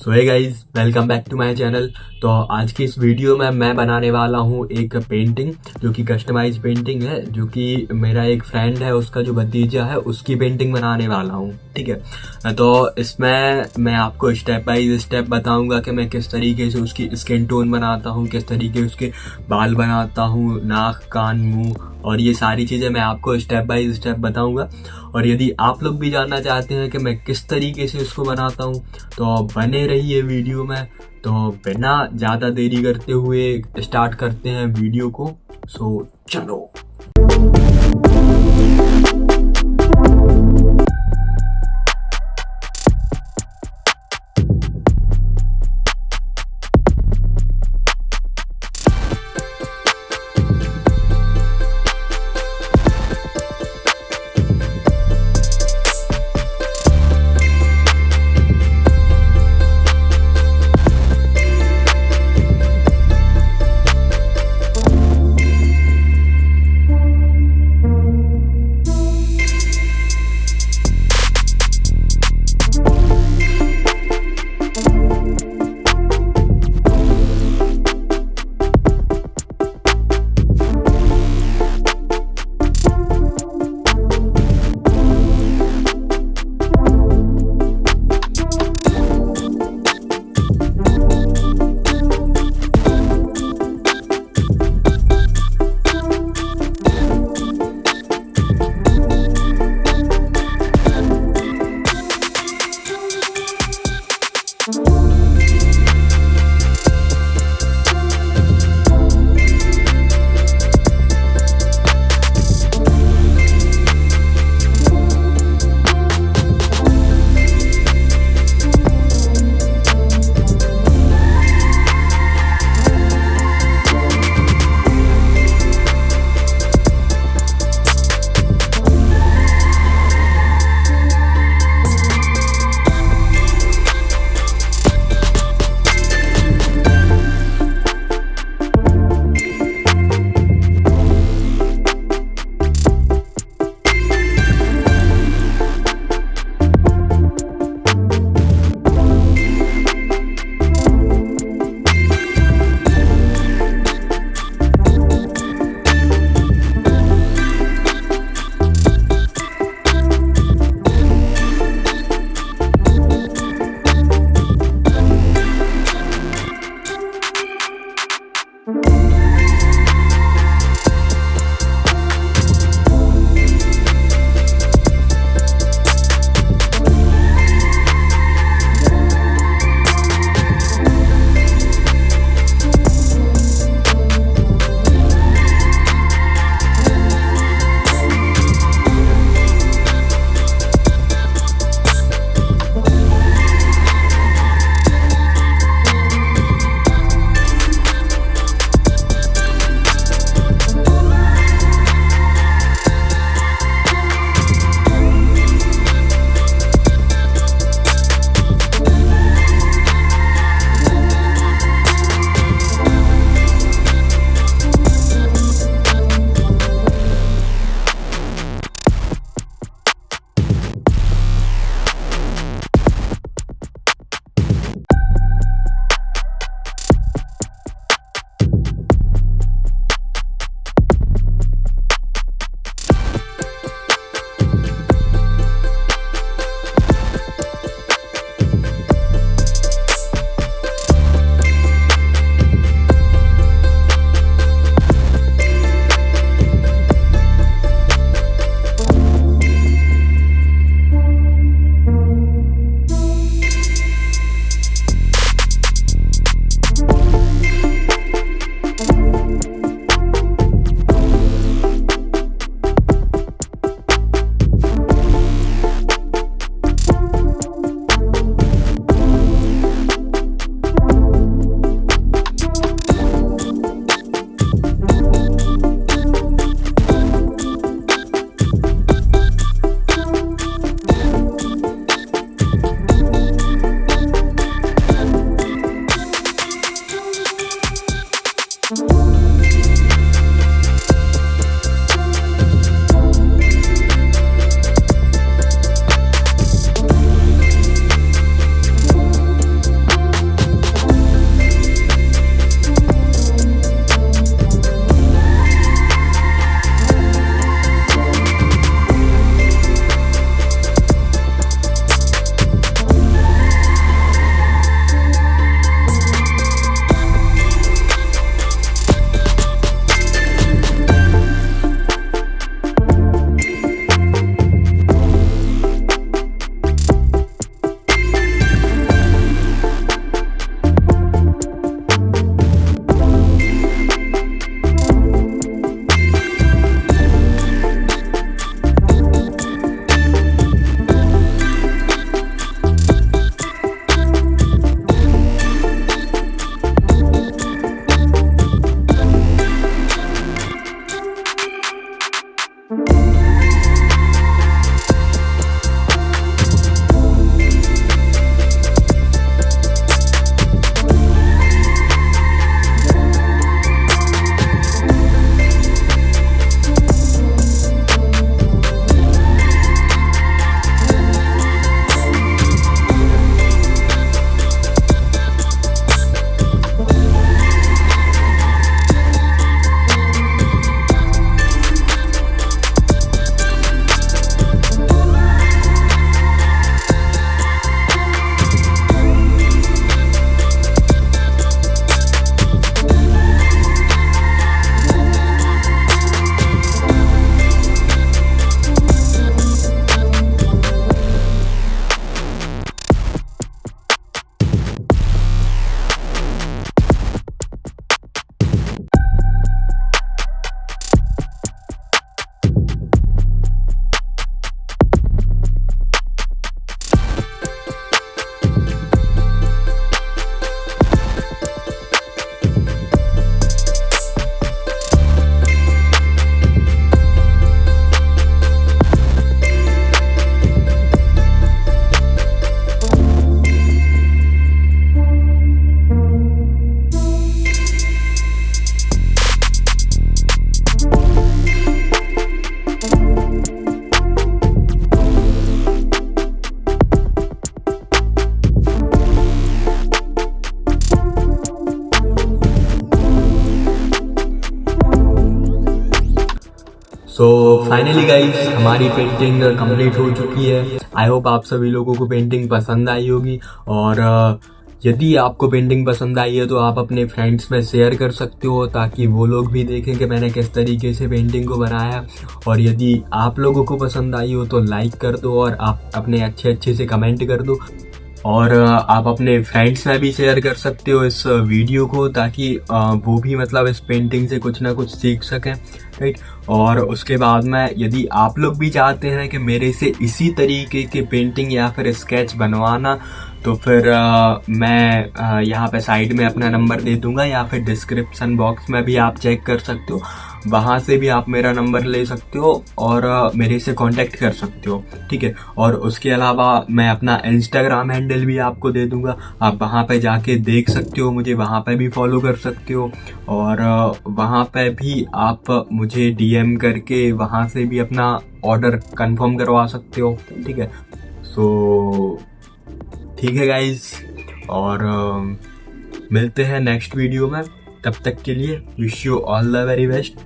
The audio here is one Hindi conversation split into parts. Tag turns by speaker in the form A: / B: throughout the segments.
A: So hey guys, welcome back to my channel. तो आज की इस वीडियो में मैं बनाने वाला हूँ एक पेंटिंग जो कि कस्टमाइज पेंटिंग है, जो कि मेरा एक फ्रेंड है, उसका जो भतीजा है उसकी पेंटिंग बनाने वाला हूँ। ठीक है, तो इसमें मैं आपको स्टेप बाय स्टेप बताऊंगा कि मैं किस तरीके से उसकी स्किन टोन बनाता हूँ, किस तरीके से उसके बाल बनाता हूँ, नाक, कान, मुंह, और ये सारी चीज़ें मैं आपको स्टेप बाय स्टेप बताऊंगा। और यदि आप लोग भी जानना चाहते हैं कि मैं किस तरीके से इसको बनाता हूँ तो बने रहिए वीडियो में। तो बिना ज़्यादा देरी करते हुए स्टार्ट करते हैं वीडियो को। सो चलो। सो फाइनली गाइस हमारी पेंटिंग कंप्लीट हो चुकी है। आई होप आप सभी लोगों को पेंटिंग पसंद आई होगी, और यदि आपको पेंटिंग पसंद आई है तो आप अपने फ्रेंड्स में शेयर कर सकते हो ताकि वो लोग भी देखें कि मैंने किस तरीके से पेंटिंग को बनाया। और यदि आप लोगों को पसंद आई हो तो लाइक कर दो, और आप अपने अच्छे से कमेंट कर दो, और आप अपने फ्रेंड्स में भी शेयर कर सकते हो इस वीडियो को, ताकि वो भी मतलब इस पेंटिंग से कुछ ना कुछ सीख सकें, राइट। और उसके बाद में यदि आप लोग भी चाहते हैं कि मेरे से इसी तरीके के पेंटिंग या फिर स्केच बनवाना, तो फिर मैं यहाँ पे साइड में अपना नंबर दे दूंगा, या फिर डिस्क्रिप्शन बॉक्स में भी आप चेक कर सकते हो, वहाँ से भी आप मेरा नंबर ले सकते हो और मेरे से कांटेक्ट कर सकते हो, ठीक है। और उसके अलावा मैं अपना इंस्टाग्राम हैंडल भी आपको दे दूंगा, आप वहाँ पे जाके देख सकते हो, मुझे वहाँ पे भी फॉलो कर सकते हो, और वहाँ पे भी आप मुझे डीएम करके वहाँ से भी अपना ऑर्डर कंफर्म करवा सकते हो, ठीक है। सो ठीक है गाइज, और मिलते हैं नेक्स्ट वीडियो में। तब तक के लिए wish you all the very best.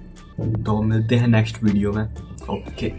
A: तो मिलते हैं नेक्स्ट वीडियो में। ओके।